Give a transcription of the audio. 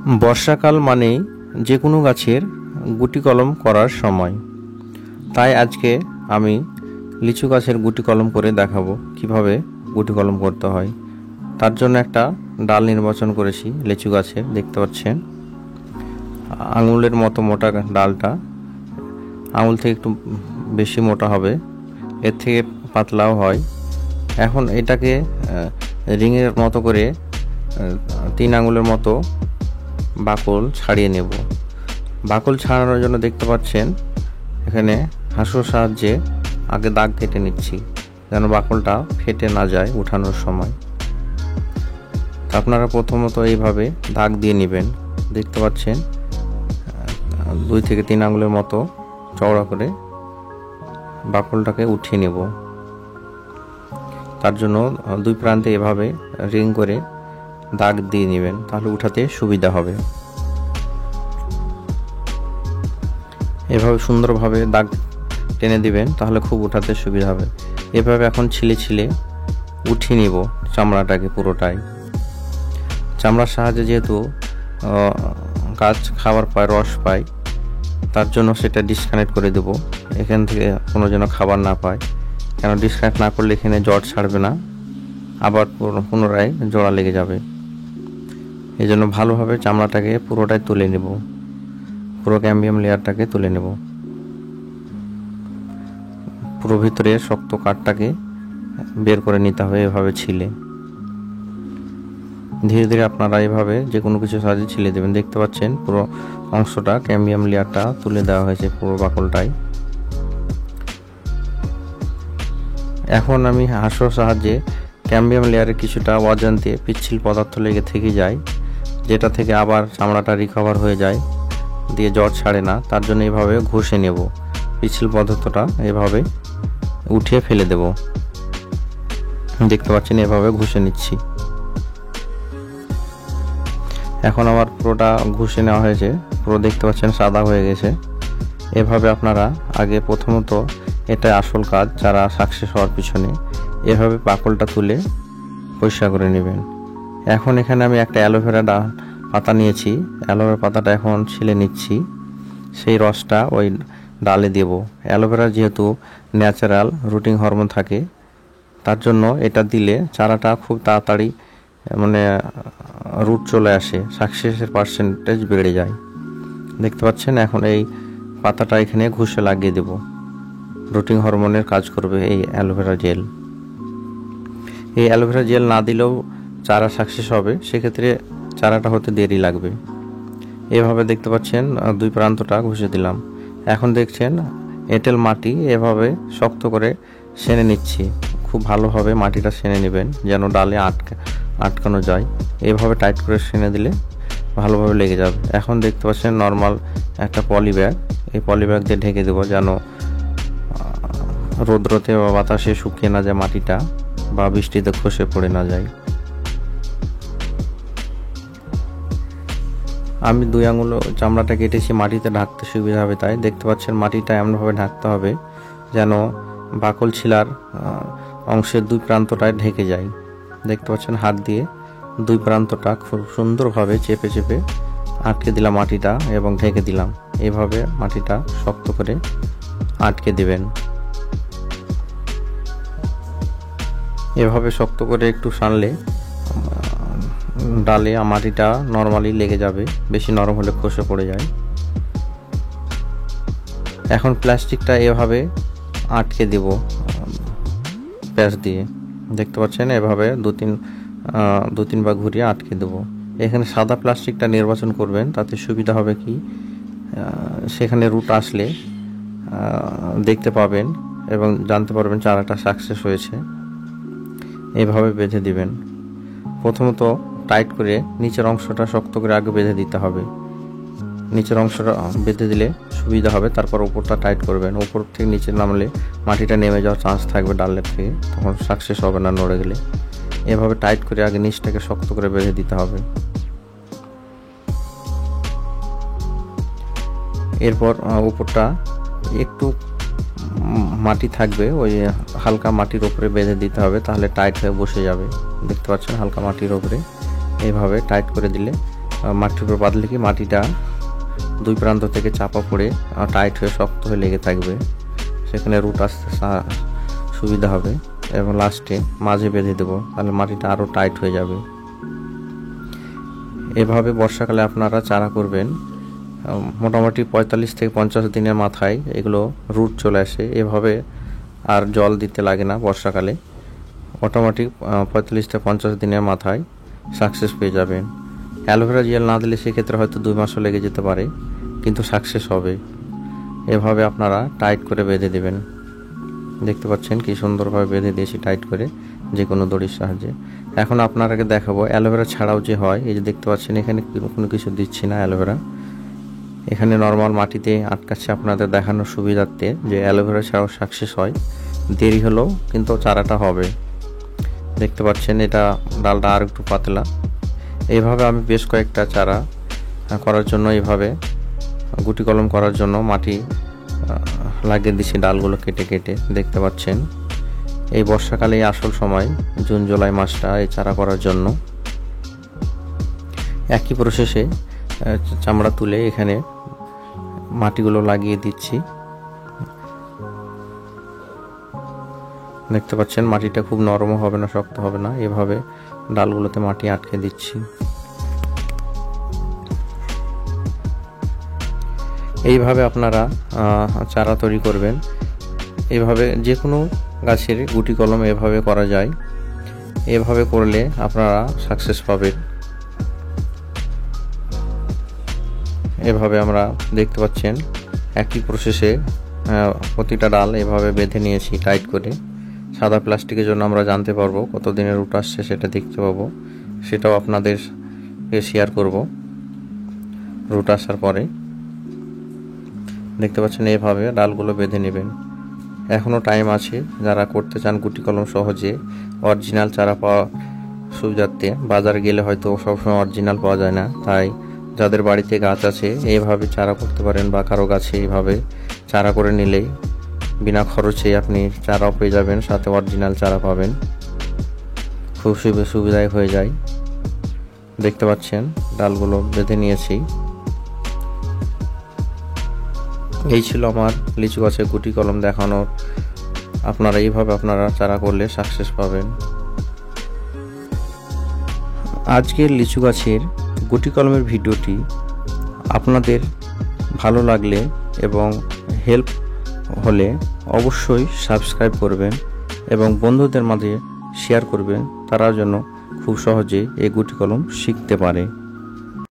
বর্ষাকাল মানেই যে কোনো গাছের গুটি কলম করার সময়। তাই আজকে আমি লিচু গাছের গুটি কলম করে দেখাবো কিভাবে গুটি কলম করতে হয়। তার জন্য একটা ডাল নির্বাচন করেছি লিচু গাছের, দেখতে পাচ্ছেন আঙুলের মতো মোটা ডালটা, আঙুল থেকে একটু বেশি মোটা হবে, এর থেকে পাতলাও হয়। এখন এটাকে রিংয়ের মতো করে 3 আঙুলের মতো বাকল ছাড়িয়ে নেব। বাকল ছাড়ানোর জন্য দেখতে পাচ্ছেন এখানে হাঁসুর সাহায্যে আগে দাগ কেটে নিচ্ছি, যেন বাকলটা ফেটে না যায় উঠানোর সময়। আপনারা প্রথমত এইভাবে দাগ দিয়ে নেবেন। দেখতে পাচ্ছেন 2 থেকে 3 আঙুলের মতো চওড়া করে বাকলটাকে উঠিয়ে নেব। তার জন্য 2 প্রান্তে এভাবে রিং করে দাগ দিয়ে নেবেন, তাহলে উঠাতে সুবিধা হবে। এভাবে সুন্দরভাবে দাগ টেনে দিবেন, তাহলে খুব উঠাতে সুবিধা হবে। এভাবে এখন ছিলে ছিলে উঠিয়ে নিব চামড়াটাকে পুরোটাই। চামড়ার সাহায্যে যেহেতু গাছ খাবার পায়, রস পায়, তার জন্য সেটা ডিসকানেক্ট করে দেব। এখান থেকে কোনো যেন খাবার না পায়, কেন ডিসকানেক্ট না করলে এখানে জট ছাড়বে না, আবার পুনরায় জোড়া লেগে যাবে। এই জন্য ভালোভাবে চামড়াটাকে পুরোটাই তুলে নেব, পুরো ক্যাম্বিয়াম লেয়ারটাকে তুলে নেব। পুরো ভিতরে শক্ত কাঠটাকে বের করে নিতে হবে এভাবে ছিলে। ধীরে ধীরে আপনারা এভাবে যে কোনো কিছু সাহায্যে ছিলে দেবেন। দেখতে পাচ্ছেন পুরো অংশটা ক্যাম্বিয়াম লেয়ারটা তুলে দেওয়া হয়েছে পুরো বাকলটাই। এখন আমি হাঁসুর সাহায্যে ক্যাম্বিয়াম লেয়ারে কিছুটা অজান্তে পিচ্ছিল পদার্থ লেগে থেকে যায়, যেটা থেকে আবার চামড়াটা রিকভার হয়ে যায়, দিয়ে জট ছাড়ে না। তার জন্য এইভাবে ঘষে নেব, পিচ্ছিল পদার্থটা এভাবে উঠিয়ে ফেলে দেব। দেখতে পাচ্ছেন এভাবে ঘষে নিচ্ছি। এখন আবার পুরোটা ঘষে নেওয়া হয়েছে, পুরো দেখতে পাচ্ছেন সাদা হয়ে গেছে। এভাবে আপনারা আগে প্রথমত, এটা আসল কাজ যারা সাকসেস হওয়ার পিছনে, এভাবে বাকলটা তুলে পরিষ্কার করে নেবেন। এখন এখানে আমি একটা অ্যালোভেরা পাতা নিয়েছি, অ্যালোভেরা পাতাটা এখন ছিলে নিচ্ছি। সেই রসটা ওই ডালে দেব। অ্যালোভেরা যেহেতু ন্যাচারাল রুটিং হরমোন থাকে, তার জন্য এটা দিলে চারাটা খুব তাড়াতাড়ি রুট চলে আসে, সাকসেসের পার্সেন্টেজ বেড়ে যায়। দেখতে পাচ্ছেন এখন এই পাতাটা এখানে ঘষে লাগিয়ে দেব। রুটিং হরমোনের কাজ করবে এই অ্যালোভেরা জেল। এই অ্যালোভেরা জেল না দিলেও চারা সাকসেস হবে, সেক্ষেত্রে চারাটা হতে দেরি লাগবে। এভাবে দেখতে পাচ্ছেন 2 প্রান্তটা ঘষে দিলাম। এখন দেখছেন এঁটেল মাটি এভাবে শক্ত করে সেনে নিচ্ছি। খুব ভালোভাবে মাটিটা সেনে নেবেন, যেন ডালে আটকানো যায়। এভাবে টাইট করে সেনে দিলে ভালোভাবে লেগে যাবে। এখন দেখতে পাচ্ছেন নর্মাল একটা পলি ব্যাগ, এই পলি ব্যাগ দিয়ে ঢেকে দেবো, যেন রৌদ্রতে বা বাতাসে শুকিয়ে না যায় মাটিটা, বা বৃষ্টিতে খসে পড়ে না যায়। আমি 2 আঙুল চামড়াটা কেটেছি মাটিতে ঢাকতে সুবিধা হবে, তাই দেখতে পাচ্ছেন মাটিটা এমনভাবে ঢাকতে হবে যেন বাকল ছিলার অংশের 2 প্রান্তটায় ঢেকে যায়। দেখতে পাচ্ছেন হাত দিয়ে 2 প্রান্তটা খুব সুন্দরভাবে চেপে চেপে আটকে দিলাম মাটিটা এবং ঢেকে দিলাম। এইভাবে মাটিটা শক্ত করে আটকে দিবেন। এভাবে শক্ত করে একটু সানলে ডালে মাটিটা নরমালি লেগে যাবে, বেশি নরম হলে খসে পড়ে যায়। এখন প্লাস্টিকটা এভাবে আটকে দেব প্যাচ দিয়ে। দেখতে পাচ্ছেন এভাবে 2-3 বার ঘুরিয়ে আটকে দেব। এখানে সাদা প্লাস্টিকটা নির্বাচন করবেন, তাতে সুবিধা হবে কি, সেখানে রুট আসলে দেখতে পাবেন এবং জানতে পারবেন চারাটা সাকসেস হয়েছে। এইভাবে বেঁধে দিবেন। প্রথমত টাইট করে নিচের অংশটা শক্ত করে আগে বেঁধে দিতে হবে। নিচের অংশটা বেঁধে দিলে সুবিধা হবে। তারপর উপরটা টাইট করবেন। উপর থেকে নিচে নামলে মাটিটা নেমে যাওয়ার চান্স থাকবে ডালের থেকে, তখন সাকসেস হবে না নড়ে গেলে। এভাবে টাইট করে আগে নিচটাকে শক্ত করে বেঁধে দিতে হবে। এরপর উপরটা একটু মাটি থাকবে, ওই হালকা মাটির উপরে বেঁধে দিতে হবে, তাহলে টাইট হয়ে বসে যাবে। দেখতে পাচ্ছেন হালকা মাটির উপরে এইভাবে টাইট করে দিলে মাটির উপর বাঁধলে কি মাটিটা দুই প্রান্ত থেকে চাপা পড়ে টাইট হয়ে শক্ত হয়ে লেগে থাকবে, সেখানে রুট আসতে সুবিধা হবে। এবং লাস্টে মাঝে বেঁধে দেবো, তাহলে মাটিটা আরও টাইট হয়ে যাবে। এভাবে বর্ষাকালে আপনারা চারা করবেন। মোটামুটি 45 থেকে 50 দিনের মাথায় এগুলো রুট চলে আসে। এভাবে আর জল দিতে লাগে না বর্ষাকালে, অটোমেটিক 45 থেকে 50 দিনের মাথায় সাকসেস পেয়ে যাবেন। অ্যালোভেরা জেল না দিলে সেক্ষেত্রে হয়তো 2 মাসও লেগে যেতে পারে, কিন্তু সাকসেস হবে। এভাবে আপনারা টাইট করে বেঁধে দেবেন। দেখতে পাচ্ছেন কি সুন্দরভাবে বেঁধে দিয়েছি টাইট করে, যে কোনো দড়ির সাহায্যে। এখন আপনারাকে দেখাবো অ্যালোভেরা ছাড়াও যে হয়। এই যে দেখতে পাচ্ছেন এখানে কোনো কিছু দিচ্ছি না অ্যালোভেরা, এখানে নর্মাল মাটিতে আটকাচ্ছে আপনাদের দেখানোর সুবিধার্থে যে অ্যালোভেরা ছাড়াও সাকসেস হয়। দেরি হলেও কিন্তু চারাটা হবে। দেখতে পাচ্ছেন এটা ডালটা আর একটু পাতলা। এইভাবে আমি বেশ কয়েকটা চারা করার জন্য এইভাবে গুটি কলম করার জন্য মাটি লাগিয়ে দিচ্ছি ডালগুলো কেটে কেটে। দেখতে পাচ্ছেন এই বর্ষাকালে আসল সময়, জুন জুলাই মাসটা এই চারা করার জন্য। একই প্রসেসে চামড়া তুলে এখানে মাটিগুলো লাগিয়ে দিচ্ছি। দেখতে পাচ্ছেন মাটিটা খুব নরমও হবে না, শক্ত হবে না। এভাবে ডালগুলোতে মাটি আটকে দিচ্ছি। এইভাবে আপনারা চারা তৈরি করবেন। এভাবে যে কোনো গাছের গুটি কলম এভাবে করা যায়। এভাবে করলে আপনারা সাকসেস পাবেন। এভাবে আমরা দেখতে পাচ্ছেন একই প্রসেসে প্রতিটা ডাল এভাবে বেঁধে নিয়েছি টাইট করে। সাদা প্লাস্টিকের জন্য আমরা জানতে পারবো কত দিনের রুট আসছে, সেটা দেখতে পাবো, সেটাও আপনাদের শেয়ার করব রুট আসার পরে। দেখতে পাচ্ছেন এভাবে ডালগুলো বেঁধে নেবেন। এখনও টাইম আছে, যারা করতে চান গুটি কলম সহজে অরিজিনাল চারা পাওয়া সুবিধার্থে। বাজারে গেলে হয়তো সবসময় অরিজিনাল পাওয়া যায় না, তাই যাদের বাড়িতে গাছ আছে এইভাবে চারা করতে পারেন, বা কারো গাছে এইভাবে চারা করে নিলেই বিনা খরচে আপনি চারাও পেয়ে যাবেন, সাথে অরিজিনাল চারা পাবেন। খুব সুবিধায় হয়ে যায়। দেখতে পাচ্ছেন ডালগুলো বেঁধে নিয়েছি। এই ছিল আমার লিচু গাছের গুটি কলম দেখানোর। আপনারা এইভাবে আপনারা চারা করলে সাকসেস পাবেন। আজকের লিচু গাছের গুটি কলমের ভিডিওটি আপনাদের ভালো লাগলে এবং হেল্প হলে অবশ্যই সাবস্ক্রাইব করবেন এবং বন্ধুদের মাঝে শেয়ার করবেন, তারা যেন খুব সহজে এই গুটি কলম শিখতে পারে।